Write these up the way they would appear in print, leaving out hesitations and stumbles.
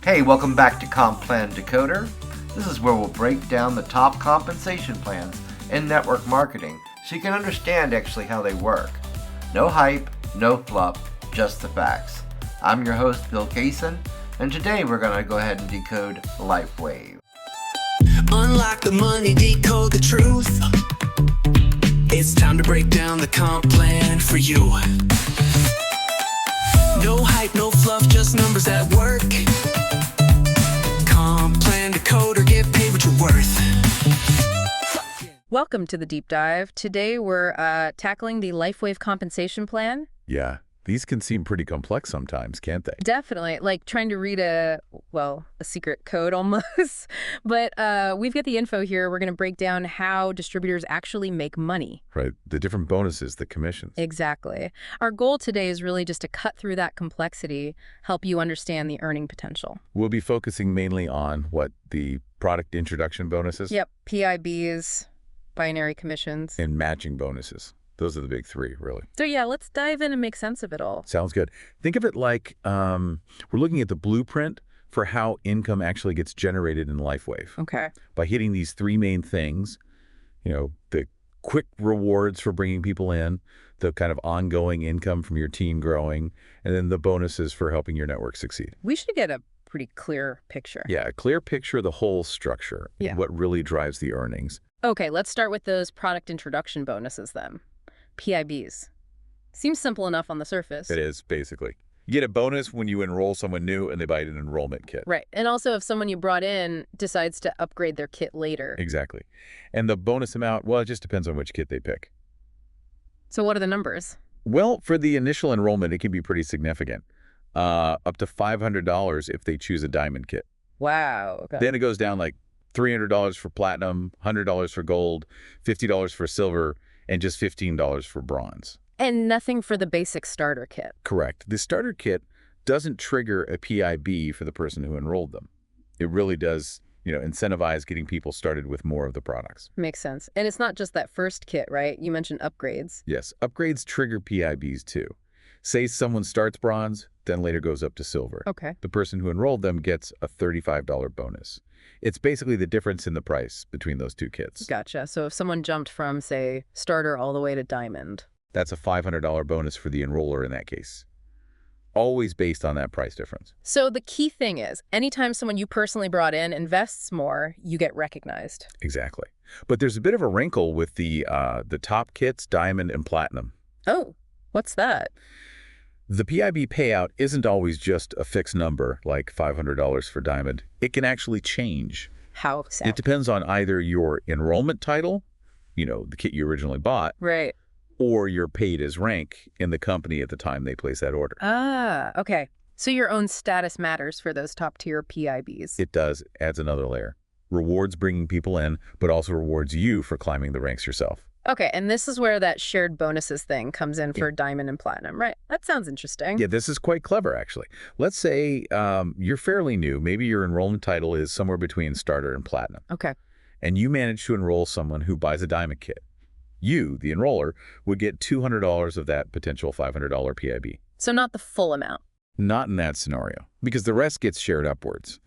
Hey, welcome back to Comp Plan Decoder. This is where we'll break down the top compensation plans in network marketing so you can understand actually how they work. No hype, no fluff, just the facts. I'm your host, Bill Kaysen, and today we're going to go ahead and decode the Lifewave. Unlock the money, decode the truth. It's time to break down the comp plan for you. No hype, no fluff, just numbers at work. Comp Plan Decoder, get paid what you're worth. Welcome to the deep dive. Today we're tackling the Lifewave compensation plan. Yeah, these can seem pretty complex sometimes, can't they? Definitely, like trying to read a secret code almost. But we've got the info here. We're going to break down how distributors actually make money. Right, the different bonuses, the commissions. Exactly. Our goal today is really just to cut through that complexity, help you understand the earning potential. We'll be focusing mainly on the product introduction bonuses. Yep, PIBs, binary commissions. And matching bonuses. Those are the big three, really. So yeah, let's dive in and make sense of it all. Sounds good. Think of it like we're looking at the blueprint for how income actually gets generated in Lifewave. Okay. By hitting these three main things, the quick rewards for bringing people in, the kind of ongoing income from your team growing, and then the bonuses for helping your network succeed. We should get a pretty clear picture. Yeah, a clear picture of the whole structure, Yeah. What really drives the earnings. Okay, let's start with those product introduction bonuses then. PIBs. Seems simple enough on the surface. It is, basically. You get a bonus when you enroll someone new and they buy an enrollment kit. Right. And also if someone you brought in decides to upgrade their kit later. Exactly. And the bonus amount, well, it just depends on which kit they pick. So what are the numbers? Well, for the initial enrollment, it can be pretty significant. Up to $500 if they choose a diamond kit. Wow. Okay. Then it goes down like $300 for platinum, $100 for gold, $50 for silver, and just $15 for bronze. And nothing for the basic starter kit. Correct. The starter kit doesn't trigger a PIB for the person who enrolled them. It really does, incentivize getting people started with more of the products. Makes sense. And it's not just that first kit, right? You mentioned upgrades. Yes, upgrades trigger PIBs too. Say someone starts bronze, then later goes up to silver. Okay. The person who enrolled them gets a $35 bonus. It's basically the difference in the price between those two kits. Gotcha. So if someone jumped from, say, starter all the way to diamond. That's a $500 bonus for the enroller in that case. Always based on that price difference. So the key thing is, anytime someone you personally brought in invests more, you get recognized. Exactly. But there's a bit of a wrinkle with the top kits, diamond and platinum. Oh, what's that? The PIB payout isn't always just a fixed number, like $500 for diamond. It can actually change. How so? It depends on either your enrollment title, the kit you originally bought, Right. or your paid as rank in the company at the time they place that order. Ah, okay. So your own status matters for those top-tier PIBs. It does. Adds another layer. Rewards bringing people in, but also rewards you for climbing the ranks yourself. Okay, and this is where that shared bonuses thing comes in for diamond and platinum, right? That sounds interesting. Yeah, this is quite clever, actually. Let's say you're fairly new. Maybe your enrollment title is somewhere between starter and platinum. Okay. And you manage to enroll someone who buys a diamond kit. You, the enroller, would get $200 of that potential $500 PIB. So not the full amount. Not in that scenario, because the rest gets shared upwards.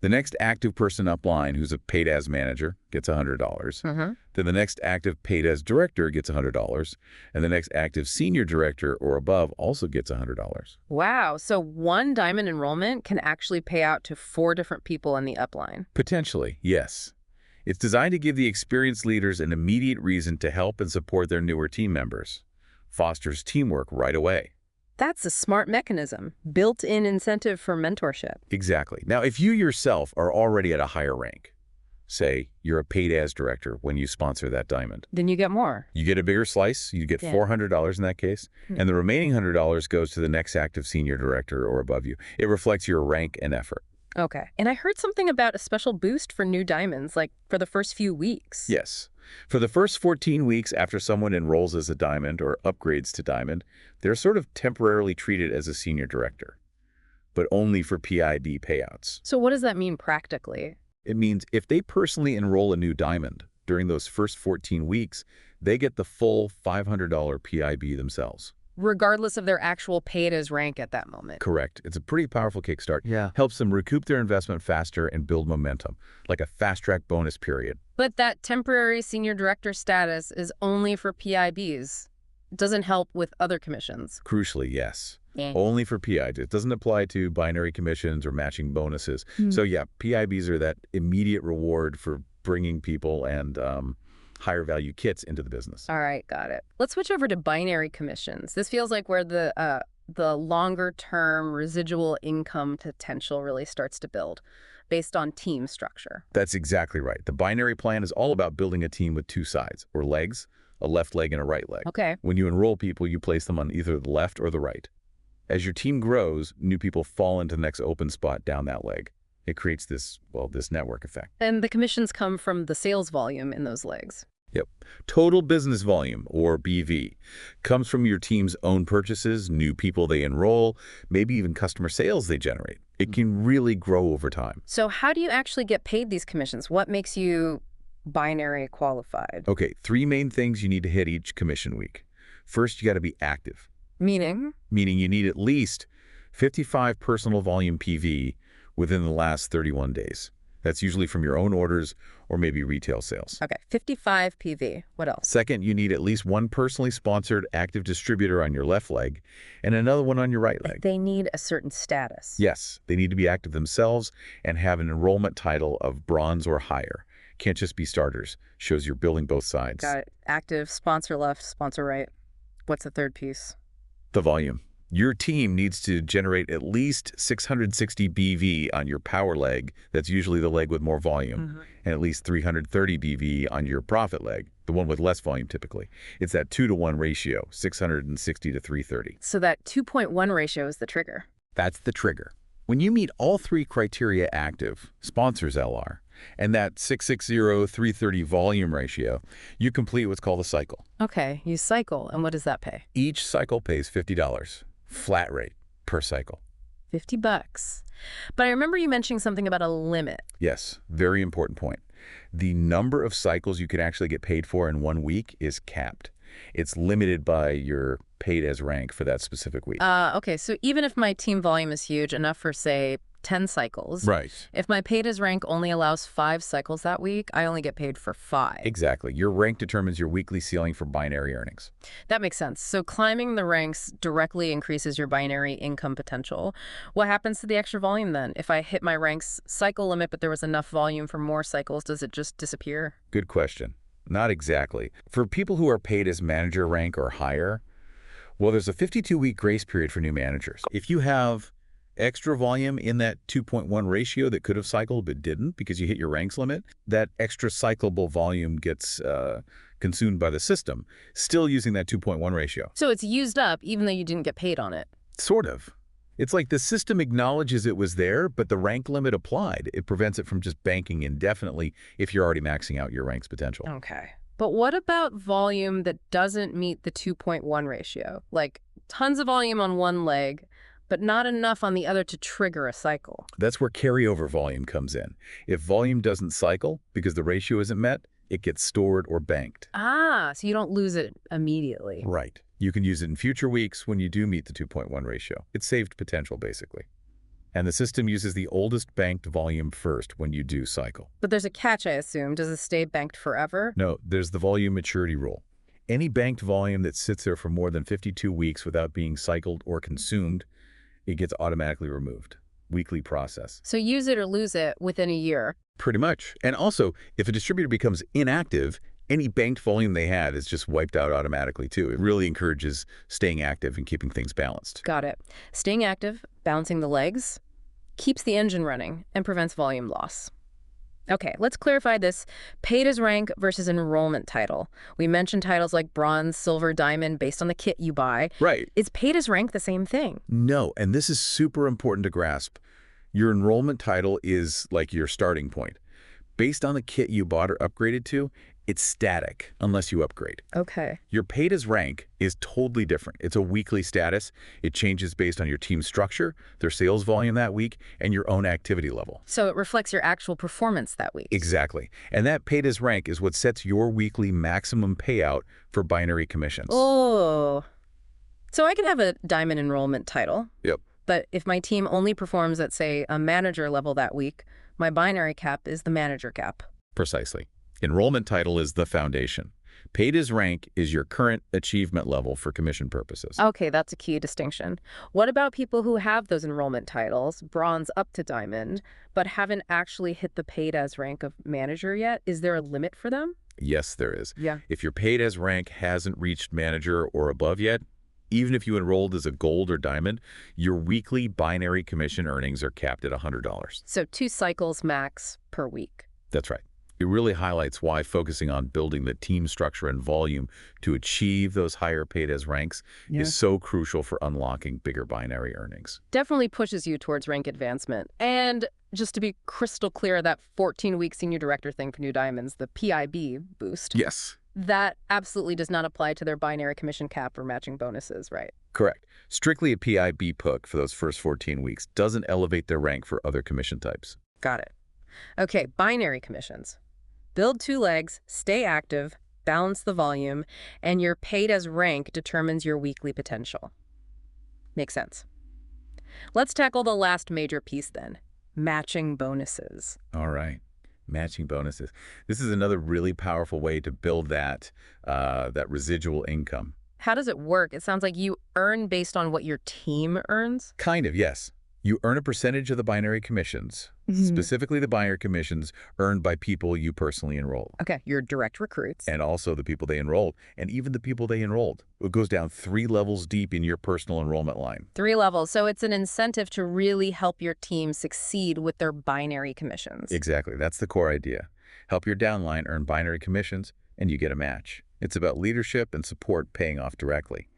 The next active person upline who's a paid as manager gets $100. Mm-hmm. Then the next active paid as director gets $100. And the next active senior director or above also gets $100. Wow, so one diamond enrollment can actually pay out to 4 different people in the upline. Potentially, yes. It's designed to give the experienced leaders an immediate reason to help and support their newer team members. Fosters teamwork right away. That's a smart mechanism. Built-in incentive for mentorship. Exactly. Now, if you yourself are already at a higher rank, say you're a paid as director when you sponsor that diamond, Then you get more. you get a bigger slice, you get Yeah. $400 in that case, and the remaining $100 goes to the next active senior director or above you. It reflects your rank and effort. Okay. And I heard something about a special boost for new diamonds, like for the first few weeks. Yes. For the first 14 weeks after someone enrolls as a diamond or upgrades to diamond, they're sort of temporarily treated as a senior director, but only for PIB payouts. So what does that mean practically? It means if they personally enroll a new diamond during those first 14 weeks, they get the full $500 PIB themselves. regardless of their actual paid as rank at that moment. Correct. It's a pretty powerful kickstart. Yeah. Helps them recoup their investment faster and build momentum, like a fast-track bonus period. But that temporary senior director status is only for PIBs. Doesn't help with other commissions. Crucially, yes. Only for PIs. It doesn't apply to binary commissions or matching bonuses. So yeah, PIBs are that immediate reward for bringing people and higher value kits into the business. All right, got it. Let's switch over to binary commissions. This feels like where the longer term residual income potential really starts to build based on team structure. That's exactly right. The binary plan is all about building a team with two sides, or legs, a left leg and a right leg. Okay. When you enroll people, you place them on either the left or the right. As your team grows, new people fall into the next open spot down that leg. It creates this network effect. And the commissions come from the sales volume in those legs. Yep. Total business volume, or BV, comes from your team's own purchases, new people they enroll, maybe even customer sales they generate. It can really grow over time. So how do you actually get paid these commissions? What makes you binary qualified? Okay, 3 main things you need to hit each commission week. First, you got to be active. Meaning You need at least 55 personal volume PV within the last 31 days. That's usually from your own orders or maybe retail sales. Okay, 55 PV. What else? Second, you need at least one personally sponsored active distributor on your left leg and another one on your right leg. They need a certain status. Yes, they need to be active themselves and have an enrollment title of bronze or higher. Can't just be starters. Shows you're building both sides. Got it. Active, sponsor left, sponsor right. What's the third piece? The volume. Your team needs to generate at least 660 BV on your power leg, that's usually the leg with more volume, and at least 330 BV on your profit leg, the one with less volume typically. It's that 2-to-1 ratio, 660 to 330. So that 2.1 ratio is the trigger. That's the trigger. When you meet all 3 criteria active, sponsors LR, and that 660-330 volume ratio, you complete what's called a cycle. Okay, you cycle, and what does that pay? Each cycle pays $50, flat rate per cycle. $50. But I remember you mentioning something about a limit. Yes, very important point. The number of cycles you can actually get paid for in 1 week is capped. It's limited by your paid as rank for that specific week. Okay, so even if my team volume is huge, enough for, say, 10 cycles. Right. If my paid as rank only allows 5 cycles that week, I only get paid for 5. Exactly. Your rank determines your weekly ceiling for binary earnings. That makes sense. So climbing the ranks directly increases your binary income potential. What happens to the extra volume then? If I hit my rank's cycle limit, but there was enough volume for more cycles, does it just disappear? Good question. Not exactly. For people who are paid as manager rank or higher, well, there's a 52-week grace period for new managers. If you have extra volume in that 2.1 ratio that could have cycled but didn't because you hit your ranks limit, that extra cyclable volume gets consumed by the system, still using that 2.1 ratio. So it's used up even though you didn't get paid on it. Sort of. It's like the system acknowledges it was there, but the rank limit applied. It prevents it from just banking indefinitely if you're already maxing out your rank's potential. Okay. But what about volume that doesn't meet the 2.1 ratio? Like tons of volume on one leg, but not enough on the other to trigger a cycle. That's where carryover volume comes in. If volume doesn't cycle because the ratio isn't met, it gets stored or banked. Ah, so you don't lose it immediately. Right. You can use it in future weeks when you do meet the 2.1 ratio. It's saved potential, basically. And the system uses the oldest banked volume first when you do cycle. But there's a catch, I assume. Does it stay banked forever? No, there's the volume maturity rule. Any banked volume that sits there for more than 52 weeks without being cycled or consumed, it gets automatically removed. Weekly process. So use it or lose it within a year. Pretty much. And also, if a distributor becomes inactive, any banked volume they had is just wiped out automatically too. It really encourages staying active and keeping things balanced. Got it. Staying active, balancing the legs, keeps the engine running and prevents volume loss. Okay, let's clarify this paid as rank versus enrollment title. We mentioned titles like bronze, silver, diamond based on the kit you buy. Right. Is paid as rank the same thing? No, and this is super important to grasp. Your enrollment title is like your starting point. Based on the kit you bought or upgraded to, it's static unless you upgrade. Okay. Your paid as rank is totally different. It's a weekly status. It changes based on your team structure, their sales volume that week, and your own activity level. So it reflects your actual performance that week. Exactly. And that paid as rank is what sets your weekly maximum payout for binary commissions. Oh. So I can have a diamond enrollment title, Yep. but if my team only performs at, say, a manager level that week, my binary cap is the manager cap. Precisely. Enrollment title is the foundation. Paid as rank is your current achievement level for commission purposes. Okay, that's a key distinction. What about people who have those enrollment titles, bronze up to diamond, but haven't actually hit the paid as rank of manager yet? Is there a limit for them? Yes, there is. Yeah. If your paid as rank hasn't reached manager or above yet, even if you enrolled as a gold or diamond, your weekly binary commission earnings are capped at $100. So 2 cycles max per week. That's right. It really highlights why focusing on building the team structure and volume to achieve those higher paid as ranks is so crucial for unlocking bigger binary earnings. Definitely pushes you towards rank advancement. And just to be crystal clear, that 14-week senior director thing for new diamonds, the PIB boost, Yes. that absolutely does not apply to their binary commission cap or matching bonuses, right? Correct. Strictly a PIB PUC for those first 14 weeks doesn't elevate their rank for other commission types. Got it. Okay, binary commissions. Build 2 legs, stay active, balance the volume, and your paid as rank determines your weekly potential. Makes sense. Let's tackle the last major piece then, matching bonuses. All right. Matching bonuses. This is another really powerful way to build that residual income. How does it work? It sounds like you earn based on what your team earns. Kind of, yes. You earn a percentage of the binary commissions, specifically the binary commissions earned by people you personally enrolled. Okay, your direct recruits. And also the people they enrolled, and even the people they enrolled. It goes down 3 levels deep in your personal enrollment line. 3 levels. So it's an incentive to really help your team succeed with their binary commissions. Exactly. That's the core idea. Help your downline earn binary commissions, and you get a match. It's about leadership and support paying off directly.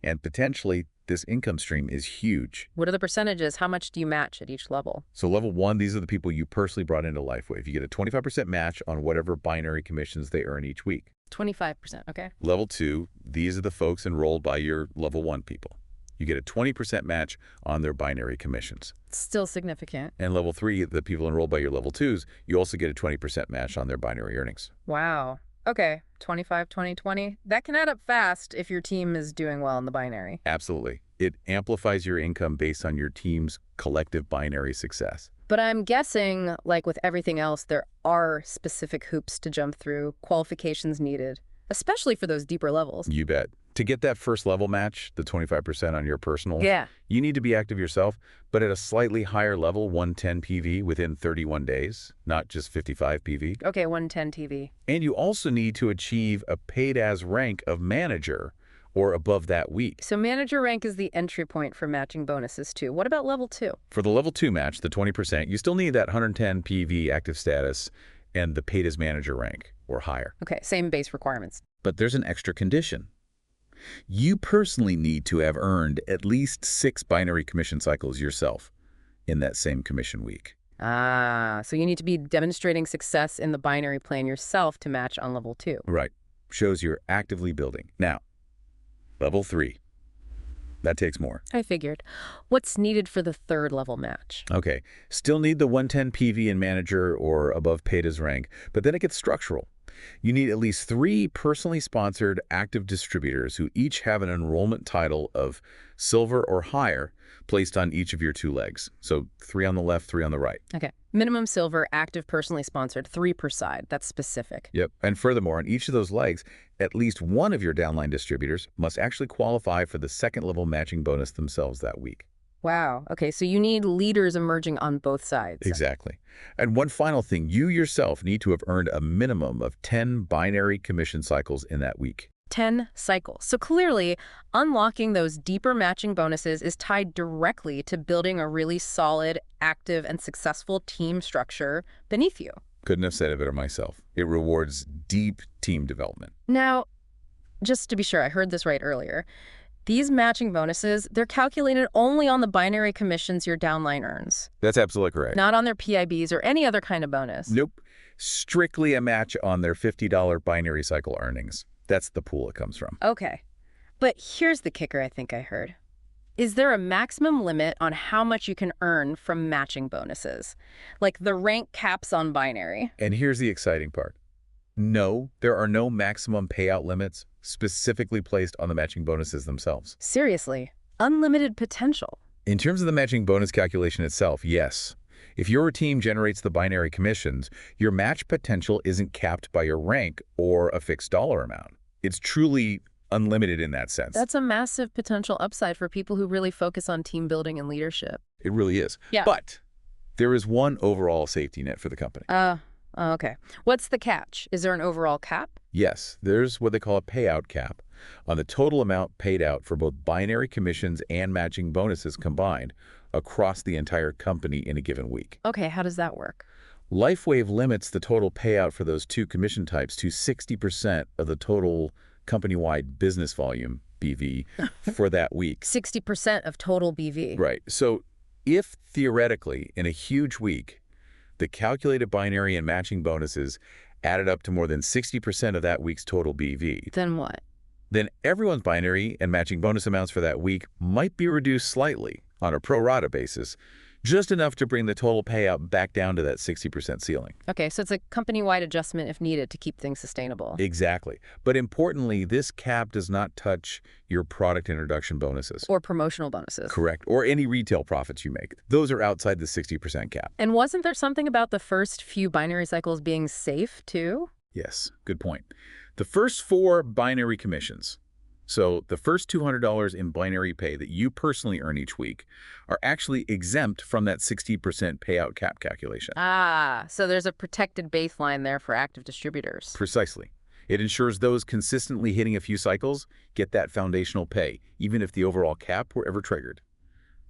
And potentially, this income stream is huge. What are the percentages? How much do you match at each level? So level 1, these are the people you personally brought into Lifewave. You get a 25% match on whatever binary commissions they earn each week. 25%, okay. Level 2, these are the folks enrolled by your level 1 people. You get a 20% match on their binary commissions. Still significant. And level 3, the people enrolled by your level 2s, you also get a 20% match on their binary earnings. Wow. Okay, 25, 20, 20. That can add up fast if your team is doing well in the binary. Absolutely. It amplifies your income based on your team's collective binary success. But I'm guessing, like with everything else, there are specific hoops to jump through, qualifications needed, especially for those deeper levels. You bet. To get that first level match, the 25% on your personal, you need to be active yourself, but at a slightly higher level, 110 PV within 31 days, not just 55 PV. Okay, 110 TV. And you also need to achieve a paid as rank of manager or above that week. So manager rank is the entry point for matching bonuses too. What about level 2? For the level 2 match, the 20%, you still need that 110 PV active status and the paid as manager rank or higher. Okay, same base requirements. But there's an extra condition. You personally need to have earned at least 6 binary commission cycles yourself in that same commission week. Ah, so you need to be demonstrating success in the binary plan yourself to match on level 2. Right. Shows you're actively building. Now, level 3. That takes more. I figured. What's needed for the 3rd level match? Okay. Still need the 110 PV in manager or above paid as rank, but then it gets structural. You need at least 3 personally sponsored active distributors who each have an enrollment title of silver or higher placed on each of your 2 legs. So 3 on the left, 3 on the right. Okay. Minimum silver, active, personally sponsored, 3 per side. That's specific. Yep. And furthermore, on each of those legs, at least one of your downline distributors must actually qualify for the 2nd level matching bonus themselves that week. Wow. Okay, so you need leaders emerging on both sides. Exactly. And one final thing, you yourself need to have earned a minimum of 10 binary commission cycles in that week. 10 cycles. So clearly, unlocking those deeper matching bonuses is tied directly to building a really solid, active, and successful team structure beneath you. Couldn't have said it better myself. It rewards deep team development. Now, just to be sure, I heard this right earlier. These matching bonuses, they're calculated only on the binary commissions your downline earns. That's absolutely correct. Not on their PIBs or any other kind of bonus. Nope. Strictly a match on their $50 binary cycle earnings. That's the pool it comes from. Okay. But here's the kicker I think I heard. Is there a maximum limit on how much you can earn from matching bonuses? Like the rank caps on binary? And here's the exciting part. No, there are no maximum payout limits specifically placed on the matching bonuses themselves. Seriously, unlimited potential. In terms of the matching bonus calculation itself, yes. If your team generates the binary commissions, your match potential isn't capped by your rank or a fixed dollar amount. It's truly unlimited in that sense. That's a massive potential upside for people who really focus on team building and leadership. It really is. Yeah. But there is one overall safety net for the company. Okay. What's the catch? Is there an overall cap? Yes, there's what they call a payout cap on the total amount paid out for both binary commissions and matching bonuses combined across the entire company in a given week. Okay, how does that work? Lifewave limits the total payout for those two commission types to 60% of the total company-wide business volume, BV, for that week. 60% of total BV. Right. So if theoretically, in a huge week, the calculated binary and matching bonuses added up to more than 60% of that week's total BV, Then what? then everyone's binary and matching bonus amounts for that week might be reduced slightly on a pro rata basis, just enough to bring the total payout back down to that 60% ceiling. Okay, so it's a company-wide adjustment if needed to keep things sustainable. Exactly. But importantly, this cap does not touch your product introduction bonuses. Or promotional bonuses. Correct. Or any retail profits you make. Those are outside the 60% cap. And wasn't there something about the first few binary cycles being safe, too? Yes, good point. The first 4 binary commissions, so the first $200 in binary pay that you personally earn each week, are actually exempt from that 60% payout cap calculation. Ah, so there's a protected baseline there for active distributors. Precisely. It ensures those consistently hitting a few cycles get that foundational pay, even if the overall cap were ever triggered.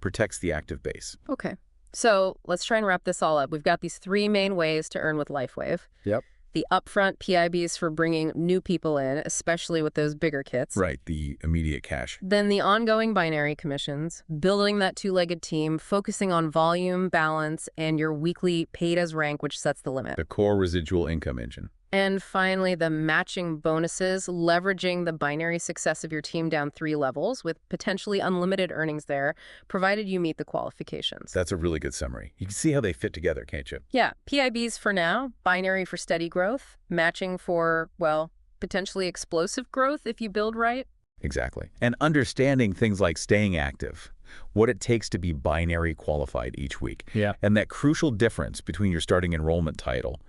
Protects the active base. Okay, so let's try and wrap this all up. We've got these 3 main ways to earn with Lifewave. Yep. The upfront PIBs for bringing new people in, especially with those bigger kits. Right, the immediate cash. Then the ongoing binary commissions, building that 2-legged team, focusing on volume, balance, and your weekly paid as rank, which sets the limit. The core residual income engine. And finally, the matching bonuses, leveraging the binary success of your team down 3 levels with potentially unlimited earnings there, provided you meet the qualifications. That's a really good summary. You can see how they fit together, can't you? Yeah, PIBs for now, binary for steady growth, matching for, well, potentially explosive growth if you build right. Exactly. And understanding things like staying active, what it takes to be binary qualified each week. Yeah. And that crucial difference between your starting enrollment title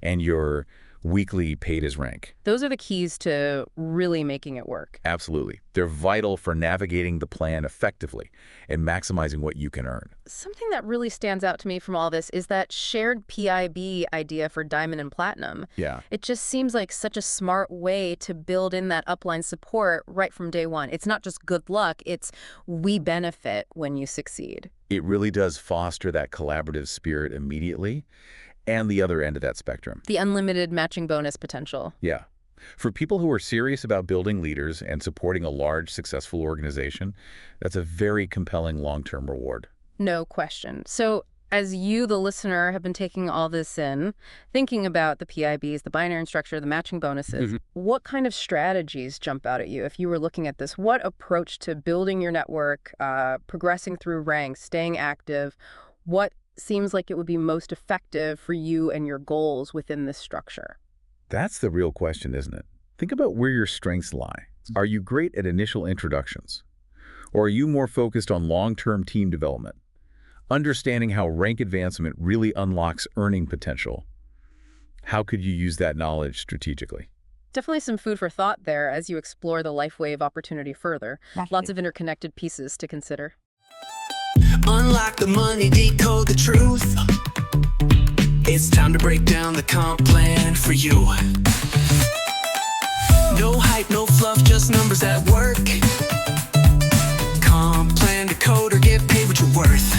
and your weekly paid as rank. Those are the keys to really making it work. Absolutely. They're vital for navigating the plan effectively and maximizing what you can earn. Something that really stands out to me from all this is that shared PIB idea for Diamond and Platinum. Yeah. It just seems like such a smart way to build in that upline support right from day one. It's not just good luck, it's we benefit when you succeed. It really does foster that collaborative spirit immediately. And the other end of that spectrum. The unlimited matching bonus potential. Yeah. For people who are serious about building leaders and supporting a large, successful organization, that's a very compelling long-term reward. No question. So as you, the listener, have been taking all this in, thinking about the PIBs, the binary structure, the matching bonuses, what kind of strategies jump out at you if you were looking at this? What approach to building your network, progressing through ranks, staying active, what seems like it would be most effective for you and your goals within this structure? That's the real question, isn't it? Think about where your strengths lie. Are you great at initial introductions? Or are you more focused on long-term team development? Understanding how rank advancement really unlocks earning potential. How could you use that knowledge strategically? Definitely some food for thought there as you explore the Lifewave opportunity further. Lots of interconnected pieces to consider. Unlock the money, decode the truth. It's time to break down the comp plan for you. No hype, no fluff, just numbers at work. Comp Plan Decoder, get paid what you're worth.